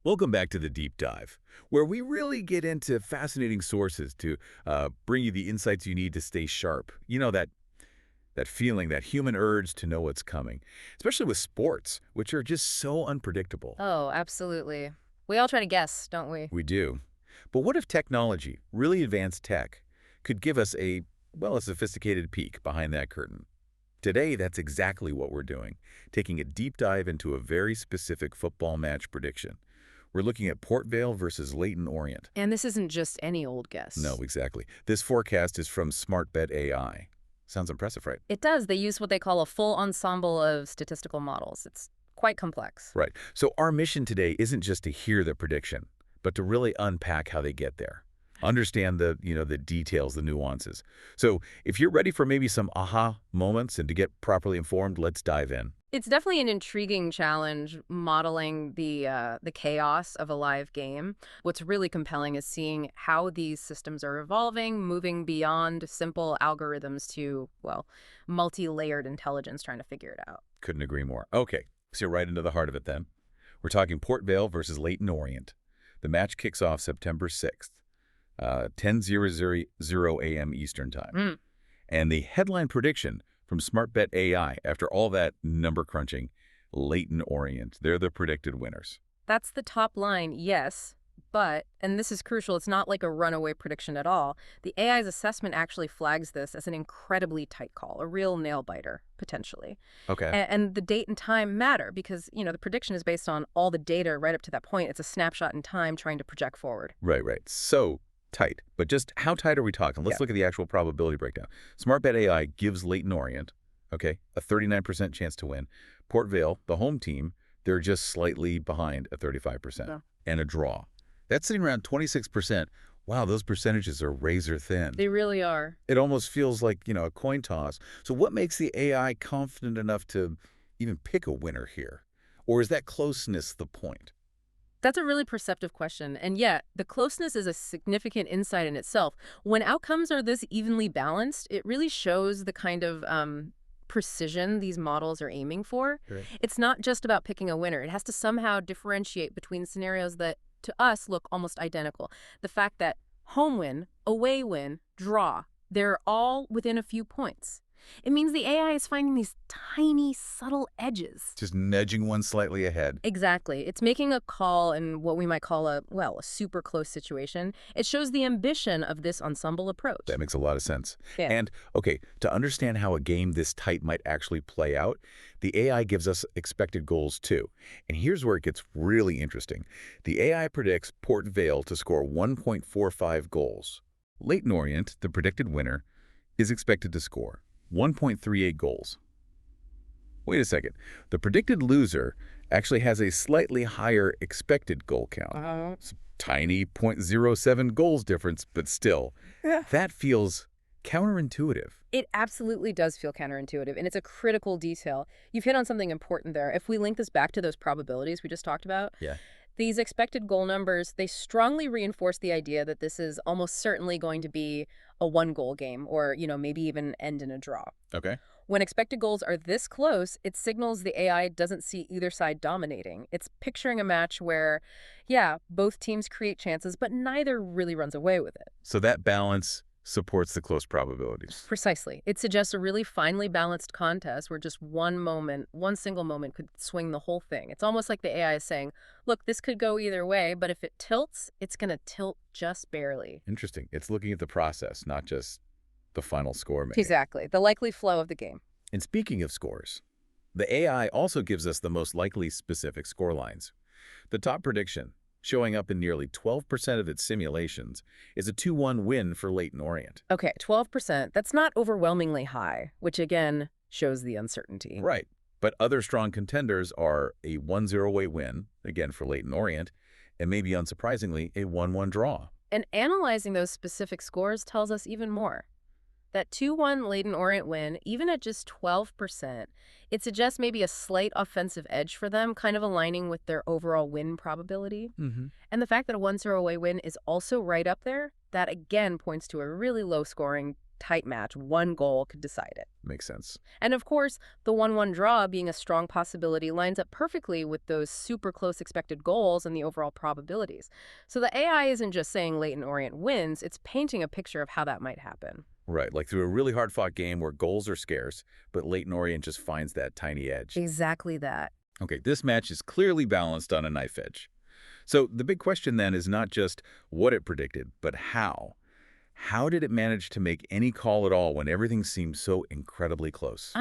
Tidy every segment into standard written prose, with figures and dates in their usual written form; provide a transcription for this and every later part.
Welcome back to the Deep Dive, where we really get into fascinating sources to bring you the insights you need to stay sharp. You know, that feeling, that human urge to know what's coming, especially with sports, which are just so unpredictable. Oh, absolutely. We all try to guess, don't we? We do. But what if technology, really advanced tech, could give us a sophisticated peek behind that curtain? Today, that's exactly what we're doing, taking a deep dive into a very specific football match prediction. We're looking at Port Vale versus Leyton Orient. And this isn't just any old guess. No, exactly. This forecast is from SmartBet AI. Sounds impressive, right? It does. They use what they call a full ensemble of statistical models. It's quite complex. Right. So our mission today isn't just to hear the prediction, but to really unpack how they get there. Understand the details, the nuances. So if you're ready for maybe some aha moments and to get properly informed, let's dive in. It's definitely an intriguing challenge modeling the chaos of a live game. What's really compelling is seeing how these systems are evolving, moving beyond simple algorithms to, well, multi-layered intelligence trying to figure it out. Couldn't agree more. Okay, so right into the heart of it then. We're talking Port Vale versus Leyton Orient. The match kicks off September 6th. 10:00 a.m. Eastern Time. And the headline prediction from SmartBet AI, after all that number crunching, Leyton Orient, they're the predicted winners. That's the top line, yes. But, and this is crucial, it's not like a runaway prediction at all. The AI's assessment actually flags this as an incredibly tight call, a real nail-biter, potentially. Okay. And the date and time matter because, the prediction is based on all the data right up to that point. It's a snapshot in time trying to project forward. Right. So tight. But just how tight are we talking? Let's look at the actual probability breakdown. SmartBet AI gives Leyton Orient, okay, a 39% chance to win. Port Vale, the home team, they're just slightly behind at 35%. Yeah. And a draw. That's sitting around 26%. Wow, those percentages are razor thin. They really are. It almost feels like, a coin toss. So what makes the AI confident enough to even pick a winner here? Or is that closeness the point? That's a really perceptive question. And yet, the closeness is a significant insight in itself. When outcomes are this evenly balanced, it really shows the kind of precision these models are aiming for. Right. It's not just about picking a winner. It has to somehow differentiate between scenarios that, to us, look almost identical. The fact that home win, away win, draw, they're all within a few points. It means the AI is finding these tiny, subtle edges. Just nudging one slightly ahead. Exactly. It's making a call in what we might call a super close situation. It shows the ambition of this ensemble approach. That makes a lot of sense. Yeah. And, okay, to understand how a game this tight might actually play out, the AI gives us expected goals too. And here's where it gets really interesting. The AI predicts Port Vale to score 1.45 goals. Leyton Orient, the predicted winner, is expected to score 1.38 goals. Wait a second. The predicted loser actually has a slightly higher expected goal count. It's a tiny 0.07 goals difference, but still, that feels counterintuitive. It absolutely does feel counterintuitive, and it's a critical detail. You've hit on something important there. If we link this back to those probabilities we just talked about, these expected goal numbers, they strongly reinforce the idea that this is almost certainly going to be a one-goal game or, maybe even end in a draw. Okay. When expected goals are this close, it signals the AI doesn't see either side dominating. It's picturing a match where, both teams create chances, but neither really runs away with it. So that balance supports the close probabilities. Precisely. It suggests a really finely balanced contest where just one single moment could swing the whole thing. It's almost like the AI is saying, look, this could go either way, but if it tilts, it's going to tilt just barely. Interesting. It's looking at the process, not just the final score, maybe. Exactly. The likely flow of the game. And speaking of scores, the AI also gives us the most likely specific score lines. The top prediction, showing up in nearly 12% of its simulations, is a 2-1 win for Leyton Orient. Okay, 12%. That's not overwhelmingly high, which again shows the uncertainty. Right. But other strong contenders are a 1-0 away win, again for Leyton Orient, and maybe unsurprisingly, a 1-1 draw. And analyzing those specific scores tells us even more. That 2-1 Leyton Orient win, even at just 12%, it suggests maybe a slight offensive edge for them, kind of aligning with their overall win probability. And the fact that a 1-0 away win is also right up there, that again points to a really low-scoring, tight match, one goal could decide it. Makes sense. And of course, the 1-1 draw being a strong possibility lines up perfectly with those super close expected goals and the overall probabilities. So the AI isn't just saying Leyton Orient wins, it's painting a picture of how that might happen. Right, like through a really hard-fought game where goals are scarce, but Leyton Orient just finds that tiny edge. Exactly that. Okay, this match is clearly balanced on a knife edge. So the big question then is not just what it predicted, but how. How did it manage to make any call at all when everything seemed so incredibly close?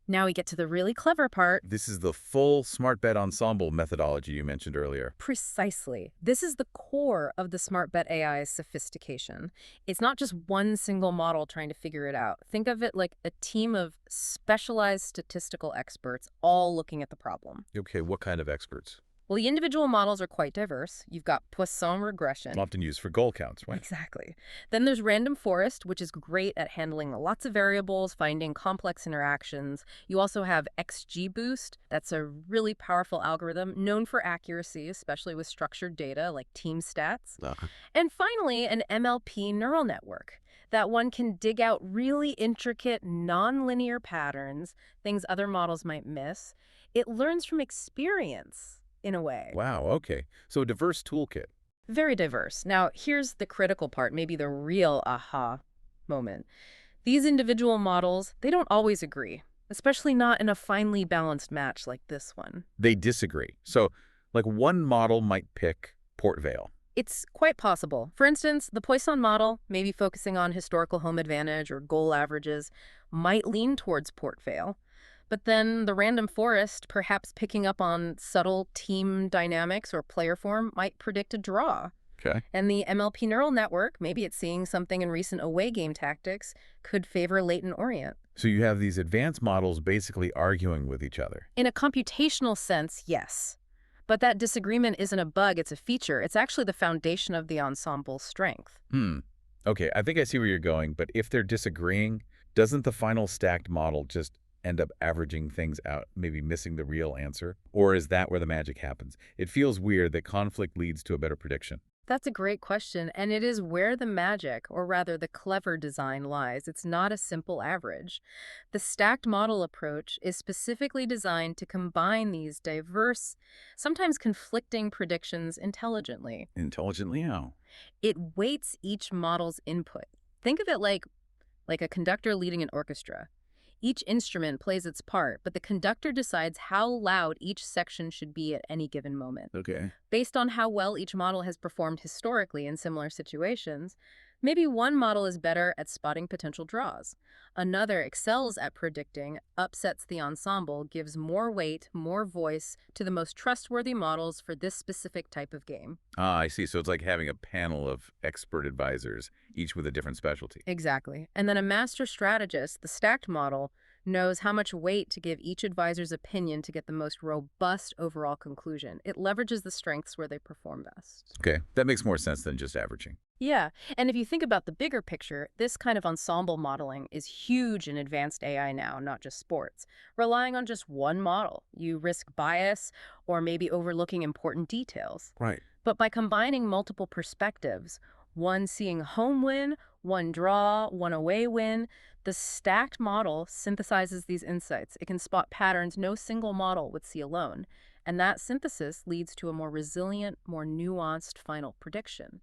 Now we get to the really clever part. This is the full SmartBet ensemble methodology you mentioned earlier. Precisely. This is the core of the SmartBet AI's sophistication. It's not just one single model trying to figure it out. Think of it like a team of specialized statistical experts all looking at the problem. Okay, what kind of experts? Well, the individual models are quite diverse. You've got Poisson regression. Often used for goal counts, right? Exactly. Then there's random forest, which is great at handling lots of variables, finding complex interactions. You also have XGBoost. That's a really powerful algorithm known for accuracy, especially with structured data like team stats. And finally, an MLP neural network. That one can dig out really intricate, nonlinear patterns, things other models might miss. It learns from experience, in a way. Wow, okay. So a diverse toolkit. Very diverse. Now, here's the critical part, maybe the real aha moment. These individual models, they don't always agree, especially not in a finely balanced match like this one. They disagree. So, like one model might pick Port Vale. It's quite possible. For instance, the Poisson model, maybe focusing on historical home advantage or goal averages, might lean towards Port Vale. But then the random forest, perhaps picking up on subtle team dynamics or player form, might predict a draw. Okay. And the MLP neural network, maybe it's seeing something in recent away game tactics, could favor Leyton Orient. So you have these advanced models basically arguing with each other. In a computational sense, yes. But that disagreement isn't a bug, it's a feature. It's actually the foundation of the ensemble's strength. Okay, I think I see where you're going, but if they're disagreeing, doesn't the final stacked model just end up averaging things out, maybe missing the real answer? Or is that where the magic happens? It feels weird that conflict leads to a better prediction. That's a great question, and it is where the magic, or rather the clever design, lies. It's not a simple average. The stacked model approach is specifically designed to combine these diverse, sometimes conflicting predictions intelligently. Intelligently how? It weights each model's input. Think of it like a conductor leading an orchestra. Each instrument plays its part, but the conductor decides how loud each section should be at any given moment. Okay. Based on how well each model has performed historically in similar situations, maybe one model is better at spotting potential draws. Another excels at predicting, upsets the ensemble, gives more weight, more voice to the most trustworthy models for this specific type of game. I see. So it's like having a panel of expert advisors, each with a different specialty. Exactly. And then a master strategist, the stacked model, knows how much weight to give each advisor's opinion to get the most robust overall conclusion. It leverages the strengths where they perform best. Okay, that makes more sense than just averaging. Yeah, and if you think about the bigger picture, this kind of ensemble modeling is huge in advanced AI now, not just sports. Relying on just one model, you risk bias or maybe overlooking important details. Right. But by combining multiple perspectives, one seeing home win, one draw, one away win, the stacked model synthesizes these insights. It can spot patterns no single model would see alone. And that synthesis leads to a more resilient, more nuanced final prediction.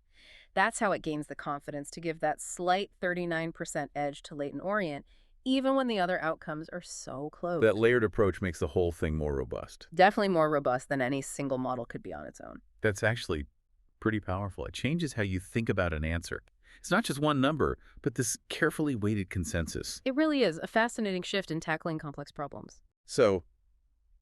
That's how it gains the confidence to give that slight 39% edge to Leyton Orient, even when the other outcomes are so close. That layered approach makes the whole thing more robust. Definitely more robust than any single model could be on its own. That's actually pretty powerful. It changes how you think about an answer. It's not just one number, but this carefully weighted consensus. It really is a fascinating shift in tackling complex problems. So,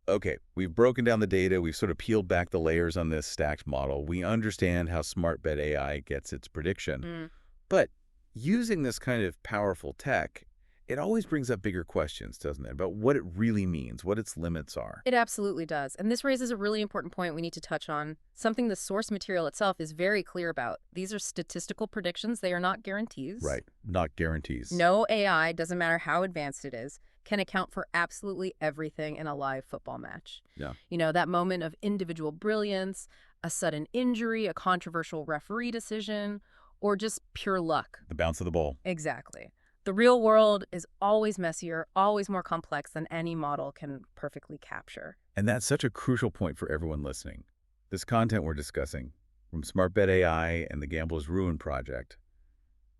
okay, we've broken down the data. We've sort of peeled back the layers on this stacked model. We understand how SmartBet AI gets its prediction. But using this kind of powerful tech, it always brings up bigger questions, doesn't it, about what it really means, what its limits are. It absolutely does. And this raises a really important point we need to touch on, something the source material itself is very clear about. These are statistical predictions. They are not guarantees. Right, not guarantees. No AI, doesn't matter how advanced it is, can account for absolutely everything in a live football match. Yeah. You know, that moment of individual brilliance, a sudden injury, a controversial referee decision, or just pure luck. The bounce of the ball. Exactly. The real world is always messier, always more complex than any model can perfectly capture. And that's such a crucial point for everyone listening. This content we're discussing, from SmartBet AI and the Gambler's Ruin Project,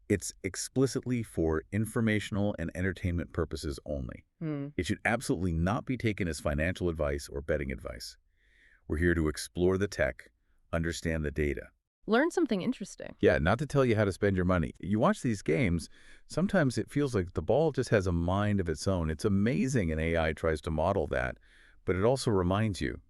it's explicitly for informational and entertainment purposes only. It should absolutely not be taken as financial advice or betting advice. We're here to explore the tech, understand the data. Learn something interesting. Yeah, not to tell you how to spend your money. You watch these games, sometimes it feels like the ball just has a mind of its own. It's amazing an AI tries to model that, but it also reminds you,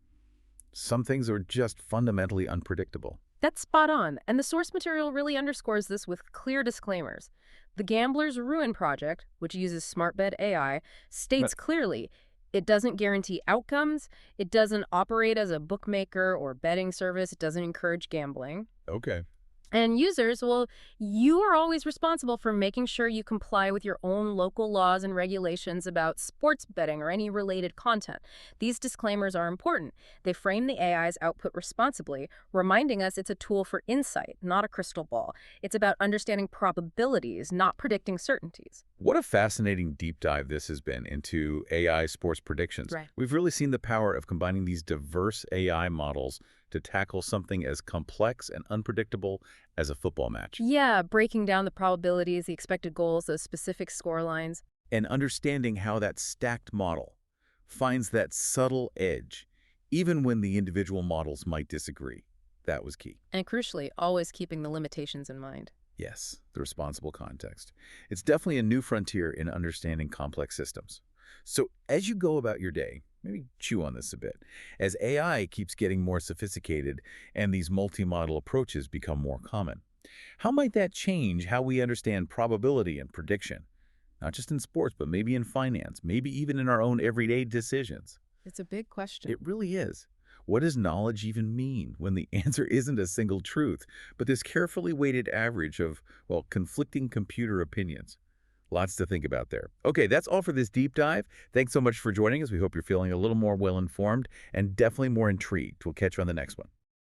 some things are just fundamentally unpredictable. That's spot on, and the source material really underscores this with clear disclaimers. The Gambler's Ruin Project, which uses SmartBet AI, states clearly it doesn't guarantee outcomes, it doesn't operate as a bookmaker or betting service, it doesn't encourage gambling. Okay. And users, well, you are always responsible for making sure you comply with your own local laws and regulations about sports betting or any related content. These disclaimers are important. They frame the AI's output responsibly, reminding us it's a tool for insight, not a crystal ball. It's about understanding probabilities, not predicting certainties. What a fascinating deep dive this has been into AI sports predictions. Right. We've really seen the power of combining these diverse AI models to tackle something as complex and unpredictable as a football match. Yeah, breaking down the probabilities, the expected goals, those specific score lines. And understanding how that stacked model finds that subtle edge, even when the individual models might disagree. That was key. And crucially, always keeping the limitations in mind. Yes, the responsible context. It's definitely a new frontier in understanding complex systems. So as you go about your day, maybe chew on this a bit. As AI keeps getting more sophisticated and these multi-model approaches become more common, how might that change how we understand probability and prediction? Not just in sports, but maybe in finance, maybe even in our own everyday decisions. It's a big question. It really is. What does knowledge even mean when the answer isn't a single truth, but this carefully weighted average of, well, conflicting computer opinions? Lots to think about there. Okay, that's all for this deep dive. Thanks so much for joining us. We hope you're feeling a little more well-informed and definitely more intrigued. We'll catch you on the next one.